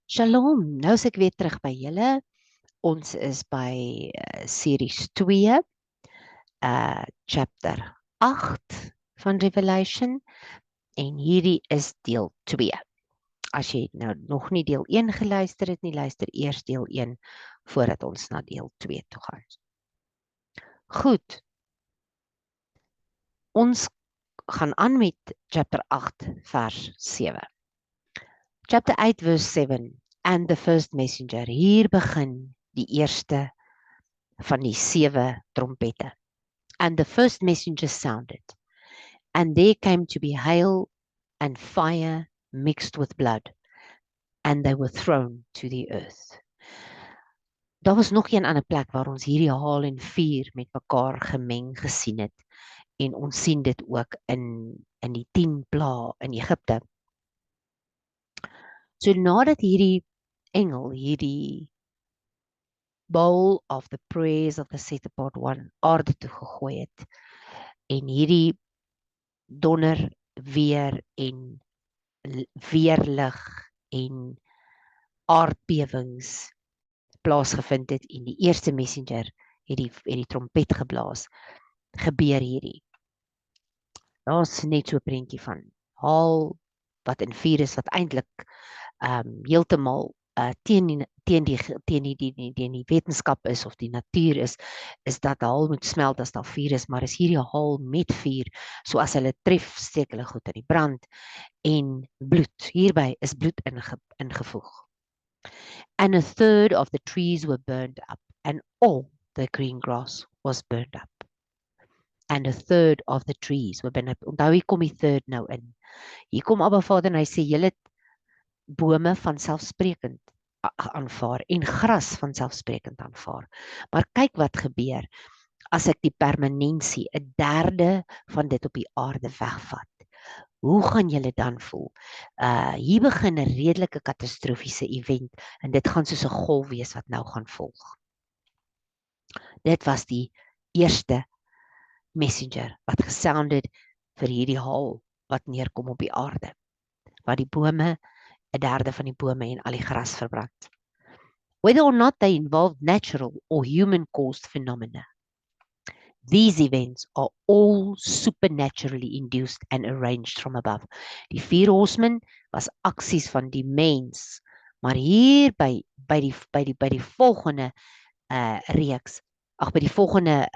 Shalom, nou is ek weer terug by julle. Ons is by series 2, chapter 8 van Revelation, en hierdie is deel 2. As jy nou nog nie deel 1 geluister het nie, luister eers deel 1 voordat ons na deel 2 toe gaan. Goed, ons gaan aan met chapter 8 vers 7. Chapter 8 verse 7, and the first messenger. Hier begin die eerste van die 7 trompette. And the first messenger sounded, and there came to be hail and fire mixed with blood, and they were thrown to the earth. Daar was nog een ander plek waar ons hierdie haal en vuur met mekaar gemeng gesien het, en ons sien dit ook in die 10 plaae in Egipte. So nadat hierdie engel, hierdie bowl of the prayers of the set apart one aarde toe gegooi het, en hierdie donder weer en weerlig en aardbewings plaasgevind het, en die eerste messenger het die trompet geblaas, gebeur hierdie. Daar is net so 'n prentjie van haal wat in vuur is, wat eintlik heeltemal teen die wetenskap is, of die natuur is dat haal moet smelt as daar vuur is, maar is hierdie haal met vuur, so as hulle tref, steek hulle goed in die brand, en bloed, hierby is bloed ingevoeg. And a third of the trees were burned up, and all the green grass was burned up. And a third of the trees were burned up. Onthou, hier kom die third nou in. Hier kom Abba Vader en hy sê, julle bome vanselfsprekend aanvaar, en gras vanselfsprekend aanvaar. Maar kyk wat gebeur, as ek die permanensie, 'n derde van dit op die aarde wegvat. Hoe gaan julle dan voel? Hier begin 'n redelike katastrofiese event, en dit gaan soos 'n golf wees wat nou gaan volg. Dit was die eerste messenger wat gesounded vir hierdie haal wat neerkom op die aarde, wat die bome, 'n derde van die bome en al die gras verbrand. Whether or not they involve natural or human-caused phenomena, these events are all supernaturally induced and arranged from above. Die 4 horsemen was aksies van die mens, maar hier by die volgende reeks, by die volgende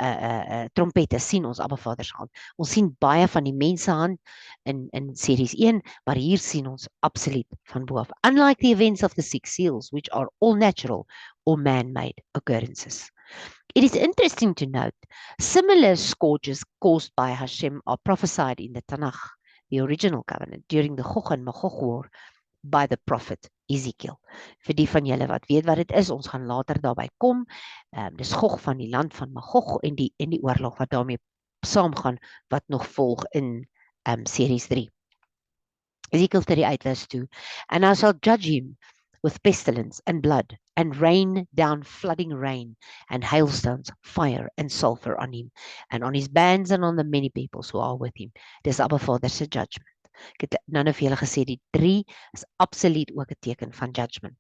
trompette sien ons Abba Vader se hand. Ons sien baie van die mense hand in series 1, maar hier sien ons absoluut van bo af. Unlike the events of the 6 seals, which are all natural or man-made occurrences. It is interesting to note, similar scourges caused by Hashem are prophesied in the Tanakh, the original covenant, during the Gog and Magog war by the prophet Ezekiel. Vir die van julle wat weet wat dit is, ons gaan later daarby kom. Dis Gog van die land van Magog en die oorlog wat daarmee saamgaan, wat nog volg in series 3. Ezekiel 38 verse 2. And I shall judge him with pestilence and blood, and rain down flooding rain, and hailstones, fire and sulfur on him, and on his bands and on the many peoples who are with him. Dis Abba Vader se judgment. Ek het nou vir julle gesê, die 3 is absoluut ook 'n teken van judgment.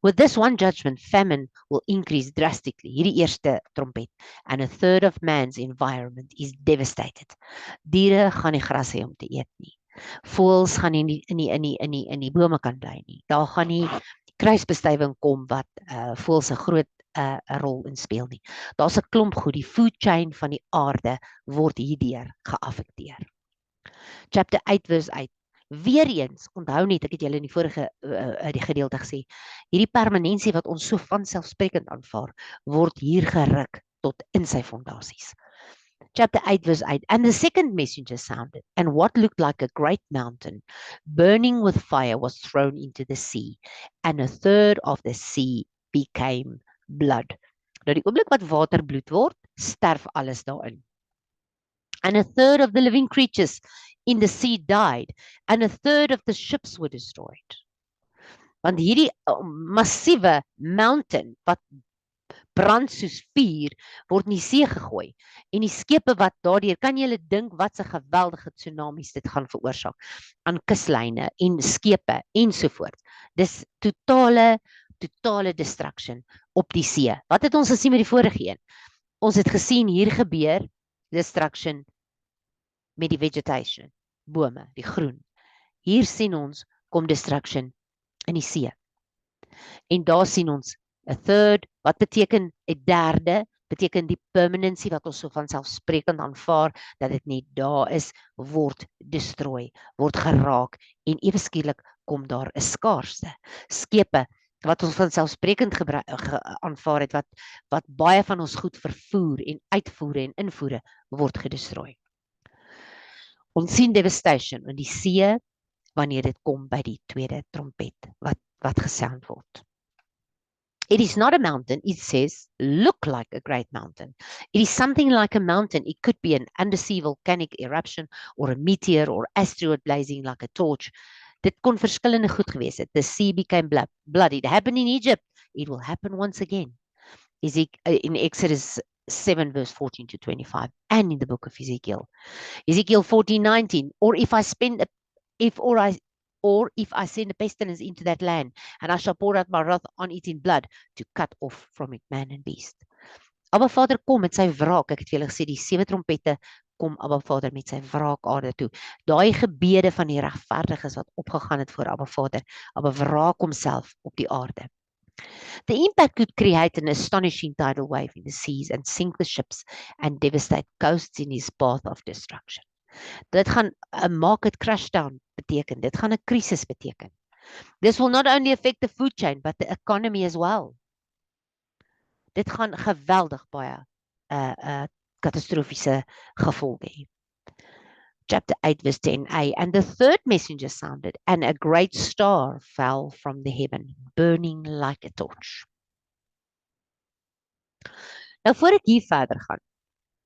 With this one judgment, famine will increase drastically. Hierdie eerste trompet. And a third of man's environment is devastated. Diere gaan nie gras hê om te eet nie. Voëls gaan nie in die bome kan bly nie. Daar gaan nie kruisbestuiving kom wat voëls 'n groot rol in speel nie. Daar's 'n klomp goed, die food chain van die aarde word hierdeur geaffekteer. Chapter 8 verse 8. Weereens, onthou net, ek het julle in die vorige die gedeelte gesê, hierdie permanensie wat ons so vanselfsprekend aanvaar, word hier geruk tot in sy fondasies. Chapter 8 verse 8. And the second messenger sounded, and what looked like a great mountain, burning with fire, was thrown into the sea, and a third of the sea became blood. Nou die oomblik wat water bloed word, sterf alles daarin. And a third of the living creatures in the sea died, and a third of the ships were destroyed. Want hierdie massiewe mountain wat brand soos vuur word in die see gegooi, en die skepe wat daardeur, kan julle dink wat se geweldige tsunamies dit gaan veroorsaak aan kuslyne en skepe ensovoorts. Dis totale destruction op die see. Wat het ons gesien met die vorige een? Ons het gesien hier gebeur destruction met die vegetation, bome, die groen. Hier sien ons kom destruction in die see. En daar sien ons 'n third, wat beteken 'n derde, beteken die permanency wat ons so van selfsprekend aanvaar, dat dit net daar is, word destroy, word geraak, en ewe skielik kom daar 'n skaarste. Skepe, wat ons van selfsprekend aanvaar het, wat baie van ons goed vervoer en uitvoere en invoere, word gedestroy. Ons sien devastation in die see, wanneer dit kom by die tweede trompet, wat gesound word. It is not a mountain, it says, look like a great mountain. It is something like a mountain. It could be an undersea volcanic eruption, or a meteor, or asteroid blazing like a torch. Dit kon verskillende goed gewees het. The sea became blood. It happened in Egypt. It will happen once again. In Exodus 7 verse 14 to 25, and in the book of Ezekiel. Ezekiel 14:19, or if I send a pestilence into that land, and I shall pour out my wrath on it in blood, to cut off from it man and beast. Abba Vader kom met sy wraak. Ek het vir julle gesê, die 7 trompette kom Abba Vader met sy wraak aarde toe. Daai gebede van die regverdiges wat opgegaan het voor Abba Vader, Abba wraak homself op die aarde. The impact could create an astonishing tidal wave in the seas and sink the ships and devastate coasts in his path of destruction. Dit gaan 'n market crash down beteken. Dit gaan 'n krisis beteken. This will not only affect the food chain, but the economy as well. Dit gaan geweldig baie katastrofiese gevolge hê. Chapter 8 verse 10a, and the third messenger sounded, and a great star fell from the heaven, burning like a torch. Nou voor ek hier verder gaan,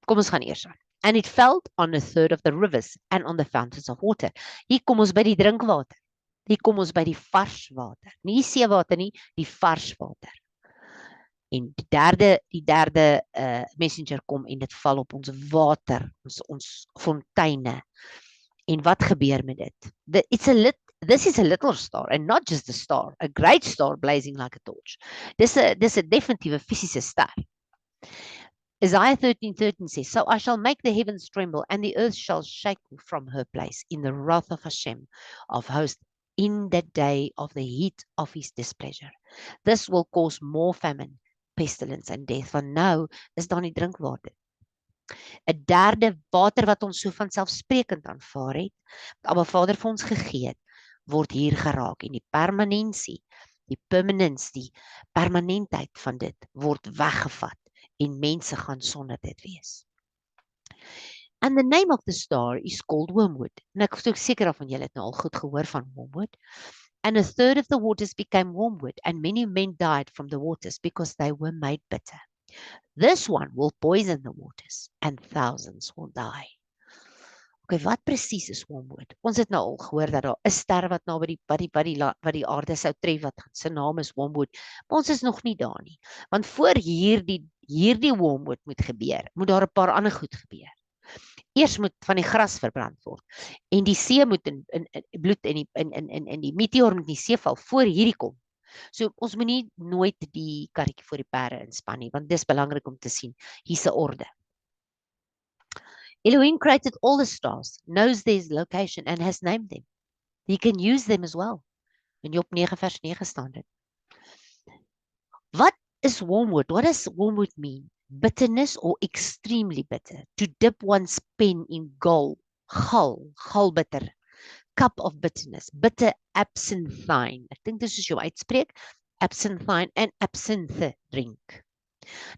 kom ons gaan eers aan. And it fell on a third of the rivers and on the fountains of water. Hier kom ons by die drinkwater. Hier kom ons by die vars water. Nie seewater nie, die vars water. En die derde messenger kom en dit val op ons water, ons fonteine. En wat gebeur met dit? This is a little star, and not just a star, a great star blazing like a torch. Dis 'n definitiewe fisiese ster. Isaiah 13:13 says, so I shall make the heavens tremble, and the earth shall shake from her place in the wrath of Hashem of hosts, in that day of the heat of his displeasure. This will cause more famine, pestilence and death. Want nou is daar nie drinkwater. 'n derde water wat ons so van selfsprekend aanvaar het, wat Abba Vader vir ons gegee het, word hier geraak. En die permanensie, die permanence, die permanentheid van dit word weggevat. En mense gaan sonder dit wees. And the name of the star is called wormwood. En ek is seker of julle het nou al goed gehoor van wormwood. And a third of the waters became wormwood, and many men died from the waters because they were made bitter. This one will poison the waters, and thousands will die. Okay, wat presies is wormwood? Ons het nou al gehoor dat daar 'n ster wat nou wat die aarde sou tref, wat sy naam is wormwood. Maar ons is nog nie daar nie. Want voor hierdie wormwood moet gebeur, moet daar 'n paar ander goed gebeur. Eers moet van die gras verbrand word. En die see moet in bloed en die meteor moet in die see val voor hierdie kom. So ons moet nie nooit die karretjie voor die perde inspan nie, want dis belangrik om te sien. Hier's 'n orde. Elohim created all the stars, knows their location and has named them. He can use them as well. In Job 9 vers 9 staan dit. What is wormwood? What does wormwood mean? Bitterness or extremely bitter. To dip one's pen in gall bitter. Cup of bitterness. Bitter absinthine. Ek dink dis soos jy uitspreek. Absinthine and absinthe drink.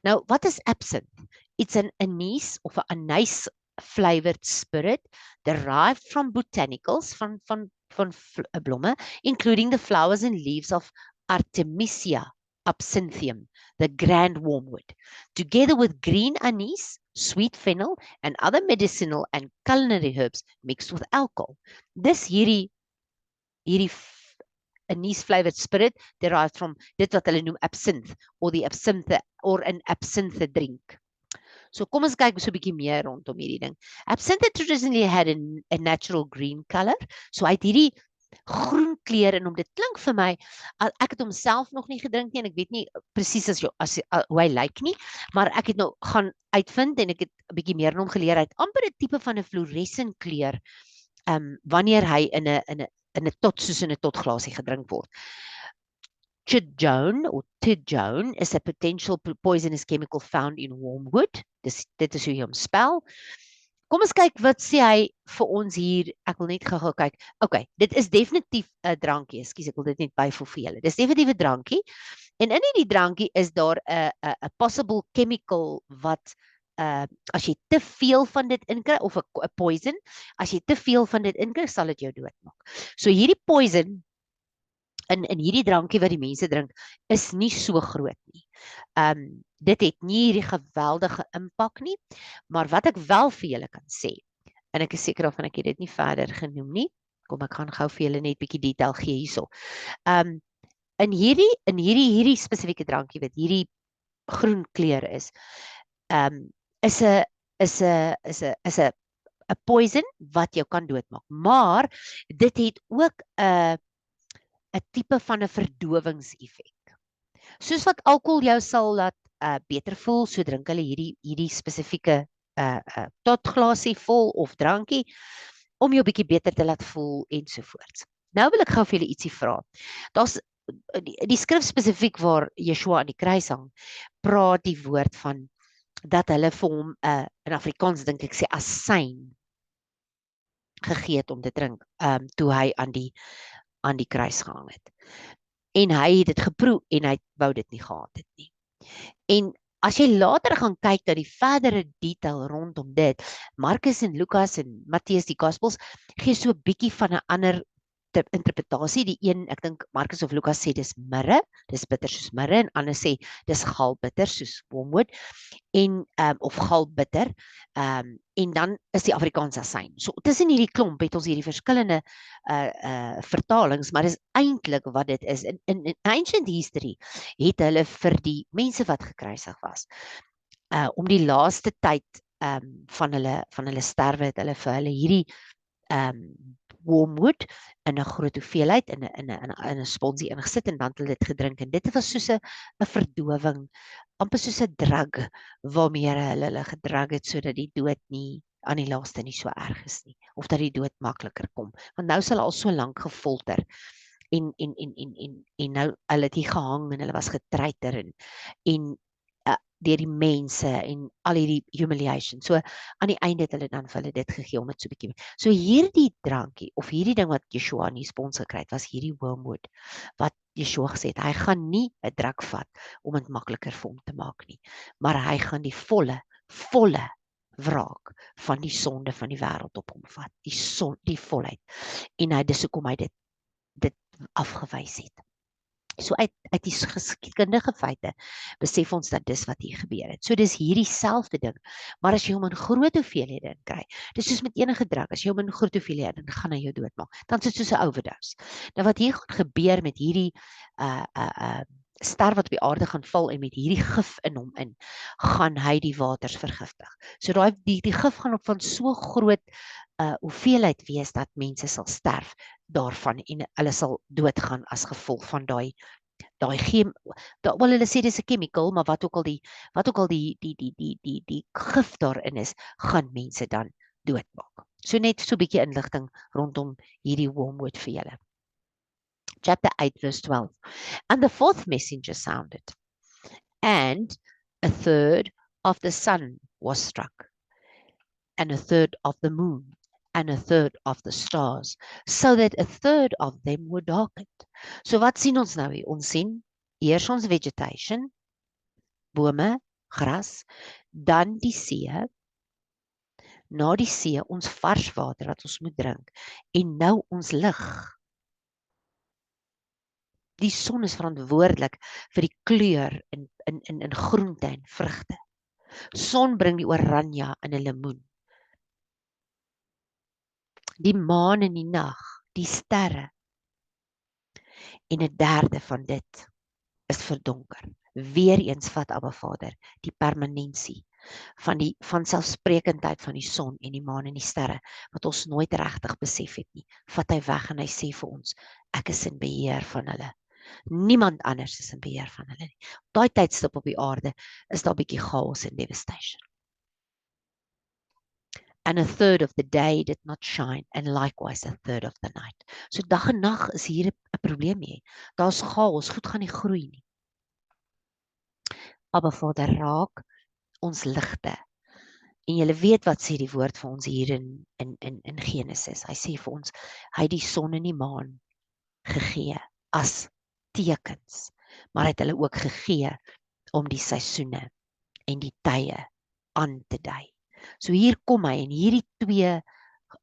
Now, what is absinthe? It's an anise of an anise flavored spirit derived from botanicals, van blomme, including the flowers and leaves of Artemisia absinthium, the grand wormwood, together with green anise, sweet fennel, and other medicinal and culinary herbs mixed with alcohol. This hierdie anise flavored spirit derived from dit wat hulle noem absinthe, or the absinthe, or an absinthe drink. So kom ons kyk so 'n bietjie meer rondom hierdie ding. Absinthe traditionally had a natural green color. So hy het hierdie groen kleur en dit klink vir my, ek het hom self nog nie gedrink nie en ek weet nie presies hoe hy lyk nie, maar ek het nou gaan uitvind en ek het 'n bietjie meer in hom geleer uit amper 'n tipe van 'n fluorescent kleur wanneer hy in 'n totglasie gedrink word. Tidjone is a potential poisonous chemical found in wormwood. Dit is hoe jy hom spel. Kom ons kyk wat sê hy vir ons hier. Ek wil net gou kyk. Okay, dit is definitief 'n drankie. Ekskuus, ek wil dit net byvoeg vir julle. Dis definitief 'n drankie. En in hierdie drankie is daar 'n possible chemical wat as jy te veel van dit inkry of 'n poison, as jy te veel van dit inkry, sal dit jou doodmaak. So hierdie poison in hierdie drankie wat die mense drink is nie so groot nie. Dit het nie hierdie geweldige impak nie, maar wat ek wel vir julle kan sê, en ek is seker daarvan ek het dit nie verder genoem nie. Kom ek gaan gou vir julle net bietjie detail gee hierso. In hierdie spesifieke drankie wat hierdie groen kleur is 'n poison wat jou kan doodmaak, maar dit het ook 'n tipe van 'n verdowingseffek. Soos wat alkohol jou sal laat beter voel, so drink hulle hierdie spesifieke totglasie vol of drankie om jou bietjie beter te laat voel ensovoorts. Nou wil ek gou vir julle ietsie vra. Daar's die skrif spesifiek waar Yeshua aan die kruis hang, praat die woord van dat hulle vir hom in Afrikaans dink ek sê asyn gegee het om te drink toe hy aan die kruis gehang het. En hy het dit geproe en hy wou dit nie gehad het nie. En as jy later gaan kyk na die verdere detail rondom dit, Markus en Lukas en Matteus die Gospels gee so 'n bietjie van 'n ander interpretasie. Die een, ek dink Markus of Lukas sê dis mirre, dis bitter soos mirre, en ander sê dis galbitter soos wormwood en of galbitter. En dan is die Afrikaans asyn. So tussen hierdie klomp het ons hierdie verskillende vertalings, maar dis eintlik wat dit is. In ancient history het hulle vir die mense wat gekruisig was, om die laaste tyd van hulle sterwe het hulle vir hulle hierdie wormwood in 'n groot hoeveelheid in 'n sponsie ingesit en dan het hulle dit gedrink en dit was soos 'n verdowing, amper soos 'n drug waarmee hulle gedrag het sodat die dood nie aan die laaste nie so erg is nie of dat die dood makliker kom, want nou is hulle al so lank gefolter en nou hulle het hier gehang en hulle was getreiter en deur die mense en al hierdie humiliation. So aan die einde het hulle dan vir hulle dit gegee om dit so bietjie. So hierdie drankie of hierdie ding wat Yeshua in die spons gekry het, was hierdie wormwood wat Yeshua gesê het, hy gaan nie 'n druk vat om dit makliker vir hom te maak nie, maar hy gaan die volle wraak van die sonde van die wêreld op hom vat, die volheid. En dis hoekom hy dit afgewys het. So uit die geskiedkundige feite besef ons dat dis wat hier gebeur het. So dis hierdie selfde ding, maar as jy hom in groot hoeveelhede kry, dis soos met enige drug, as jy hom in groot hoeveelhede gaan hy jou doodmaak, dan is dit soos 'n overdose. Nou wat hier gaan gebeur met hierdie ster wat op die aarde gaan val en met hierdie gif in hom gaan hy die waters vergiftig. So die gif gaan op van so groot hoeveelheid wees dat mense sal sterf daarvan en hulle sal doodgaan as gevolg van hulle sê dis 'n chemical, maar wat ook al die gif daarin is, gaan mense dan doodmaak. So net so 'n bietjie inligting rondom hierdie wormwood vir julle. Chapter 8 verse 12. And the fourth messenger sounded, and a third of the sun was struck, and a third of the moon, and a third of the stars, so that a third of them were darkened. So wat sien ons nou hier? Ons sien eers ons vegetation, bome, gras, dan die see, na die see ons vars water wat ons moet drink, en nou ons lig. Die son is verantwoordelik vir die kleur in groente en vrugte. Son bring die oranje in 'n lemoen. Die maan in die nag, die sterre. En 'n derde van dit is verdonker. Weereens vat Abba Vader die permanensie van die vanselfsprekendheid van die son en die maan en die sterre, wat ons nooit regtig besef het nie, vat hy weg en hy sê vir ons, ek is in beheer van hulle. Niemand anders is in beheer van hulle nie. Op daai tydstip op die aarde is daar 'n bietjie chaos en devastation. And a third of the day did not shine, and likewise a third of the night. So dag en nag is hier 'n probleem nie. Daar's chaos, goed gaan nie groei nie. Maar Vader, raak ons ligte. En julle weet wat sê die woord vir ons hier in Genesis. Hy sê vir ons, hy het die son en die maan gegee as tekens, maar hy het hulle ook gegee om die seisoene en die tye aan te dui. So hier kom hy en hierdie twee,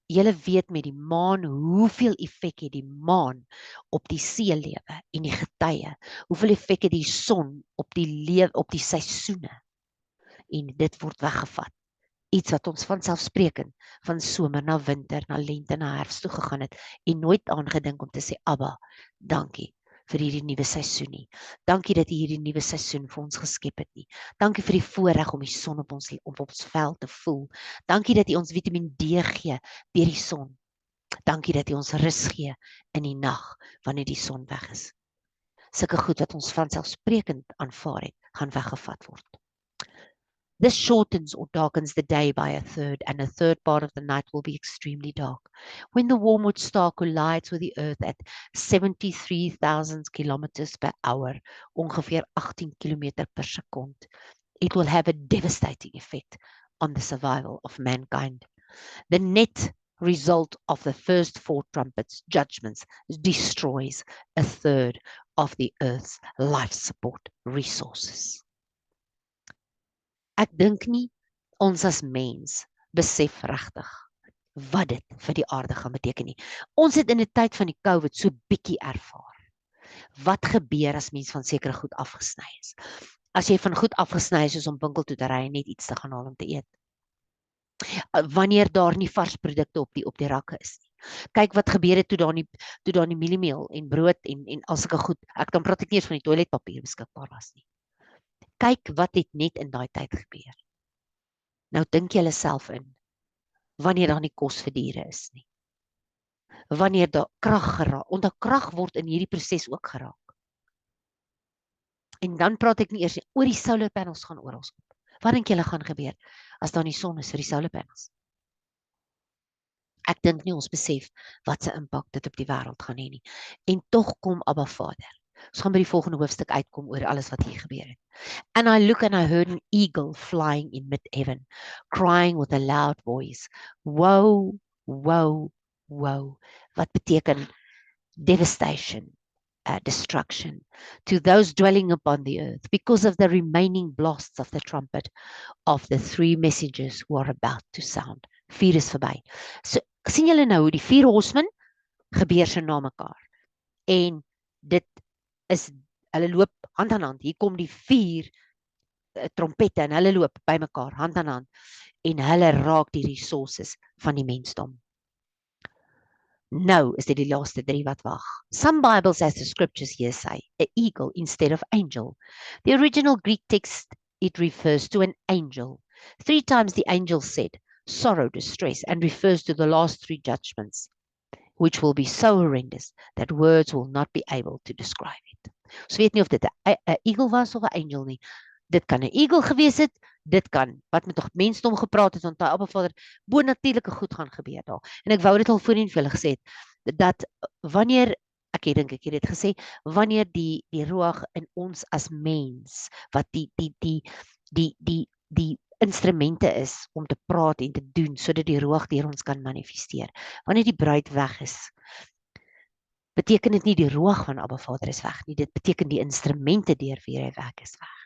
julle weet met die maan, hoeveel effek het die maan op die seelewe en die getye, hoeveel effek het die son op die seisoene, en dit word weggevat. Iets wat ons vanselfsprekend van somer na winter, na lente, na herfst toe gegaan het, en nooit aangedink om te sê, Abba, dankie vir hierdie nuwe seisoen nie. Dankie dat U hierdie nuwe seisoen vir ons geskep het nie. Dankie vir die voorreg om die son op ons vel te voel. Dankie dat U ons Vitamiin D gee deur die son. Dankie dat U ons rus gee in die nag wanneer die son weg is. Sulke goed wat ons vanselfsprekend aanvaar het, gaan weggevat word. This shortens or darkens the day by a third, and a third part of the night will be extremely dark. When the wormwood star collides with the earth at 73,000 kilometers per hour, ongeveer 18 kilometer per sekond, it will have a devastating effect on the survival of mankind. The net result of the first 4 trumpets, judgments, destroys a third of the earth's life support resources. Ek dink nie ons as mens besef regtig wat dit vir die aarde gaan beteken nie. Ons het in 'n tyd van die COVID so bietjie ervaar. Wat gebeur as mens van sekere goed afgesny is? As jy van goed afgesny is, soos om winkel toe te ry en net iets te gaan haal om te eet. Wanneer daar nie vars produkte op die rakke is nie. Kyk wat gebeur het toe daar nie mieliemeel en brood en al sulke goed. Dan praat ek nie eens van die toiletpapier beskikbaar was nie. Kyk wat het net in daai tyd gebeur. Nou dink julle self in, wanneer daar nie kos vir diere is nie. Wanneer daar krag geraak, omdat krag word in hierdie proses ook geraak. En dan praat ek nie eers oor die solar panels gaan oral op. Wat dink julle gaan gebeur as daar nie son is vir die solar panels? Ek dink nie ons besef wat se impak dit op die wêreld gaan hê nie. En tog kom Abba Vader. Ons gaan by die volgende hoofstuk uitkom oor alles wat hier gebeur het. And I look and I heard an eagle flying in mid-heaven, crying with a loud voice, woe, woe, woe. Wat beteken devastation, destruction, to those dwelling upon the earth, because of the remaining blasts of the trumpet of the 3 messengers who are about to sound. 4 is verby. So, sien julle nou hoe die 4 horsemen gebeur so na mekaar. En dit is, hulle loop hand aan hand. Hier kom die 4 trompette en hulle loop by mekaar, hand aan hand. En hulle raak die resources van die mensdom. Nou is dit die laaste 3 wat wag. Some Bibles, as the scriptures here say, an eagle instead of angel. The original Greek text, it refers to an angel. 3 times the angel said, sorrow, distress, and refers to the last 3 judgments, which will be so horrendous that words will not be able to describe it. So weet nie of dit 'n eagle was of 'n angel nie. Dit kan 'n eagle gewees het, dit kan, wat met nog mensdom gepraat het, want daai Abba Vader, bonatuurlike goed gaan gebeur daar. En ek wou dit al voorheen vir julle gesê het, dat wanneer, ek dink ek het dit gesê, wanneer die ruach in ons as mens, wat die instrumente is om te praat en te doen, sodat die ruach deur ons kan manifesteer. Wanneer die bruid weg is, beteken dit nie die ruach van Abba Vader is weg nie, dit beteken die instrumente deur wie hy weg is weg.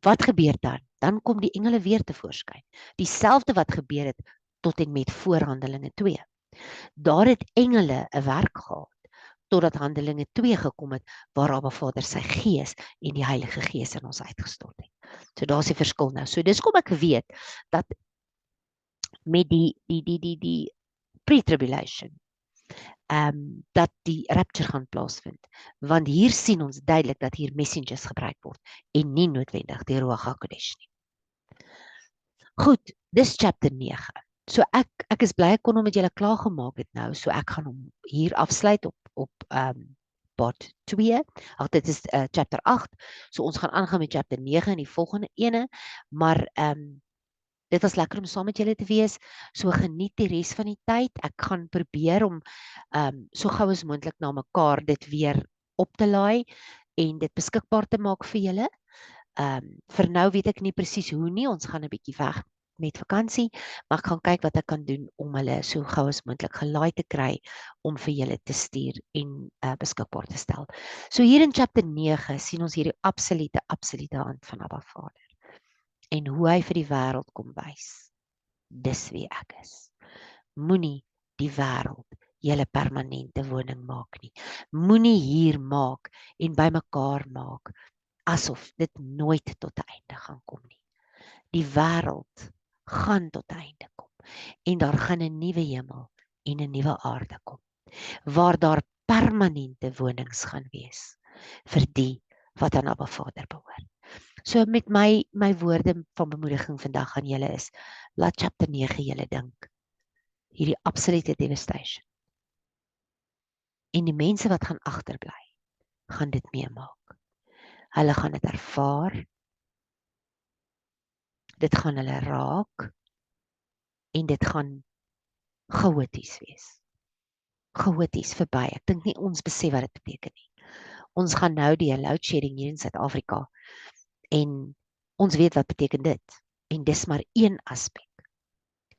Wat gebeur dan? Dan kom die engele weer tevoorskyn. Dieselfde wat gebeur het tot en met voor Handelinge 2. Daar het engele 'n werk gehad totdat Handelinge 2 gekom het waar Abba Vader sy Gees en die Heilige Gees in ons uitgestort het. So daar's die verskil nou. So dis kom ek weet dat met die pre-tribulation dat die rapture gaan plaasvind. Want hier sien ons duidelik dat hier messengers gebruik word en nie noodwendig die Ruach HaKodesh nie. Goed, dis chapter 9. So ek is bly ek kon hom met julle klaar gemaak het nou, so ek gaan hom hier afsluit op part 2. Ag dit is chapter 8. So ons gaan aangaan met chapter 9 in die volgende ene, maar dit was lekker om saam met julle te wees. So geniet die res van die tyd. Ek gaan probeer om so gou as moontlik na mekaar dit weer op te laai en dit beskikbaar te maak vir julle. Vir nou weet ek nie presies hoe nie. Ons gaan 'n bietjie weg met vakansie, maar ek gaan kyk wat ek kan doen om hulle so gou as moontlik gelaai te kry om vir julle te stuur en beskikbaar te stel. So hier in chapter 9 sien ons hierdie absolute hand van Abba Vader en hoe hy vir die wêreld kom wys. Dis wie ek is. Moenie die wêreld julle permanente woning maak nie. Moenie hier maak en bymekaar maak asof dit nooit tot 'n einde gaan kom nie. Die wêreld gaan tot 'n einde kom en daar gaan 'n nuwe hemel en 'n nuwe aarde kom waar daar permanente wonings gaan wees vir die wat aan Abba Vader behoort. So met my woorde van bemoediging vandag aan julle is, laat chapter 9 julle dink. Hierdie absolute devastation. En die mense wat gaan agterbly, gaan dit meemaak. Hulle gaan dit ervaar. Dit gaan hulle raak en dit gaan chaoties wees. Chaoties verby. Ek dink nie ons besef wat dit beteken nie. Ons gaan nou die load shedding hier in Suid-Afrika en ons weet wat beteken dit. En dis maar een aspek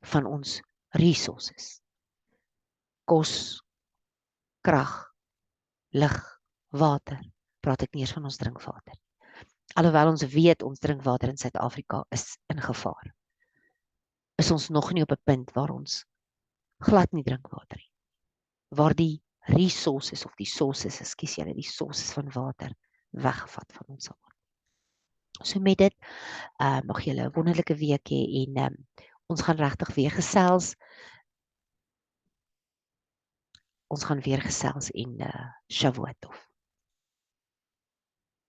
van ons resources. Kos, krag, lig, water. Praat ek nie eens van ons drinkwater. Alhoewel ons weet ons drinkwater in Suid-Afrika is in gevaar. Is ons nog nie op 'n punt waar ons glad nie drinkwater het. Waar die resources of die sources, ekskuus julle, die sources van water weggevat van ons sal word. So met dit mag julle 'n wonderlike week hê en ons gaan regtig weer gesels. Ons gaan weer gesels en Shavuot.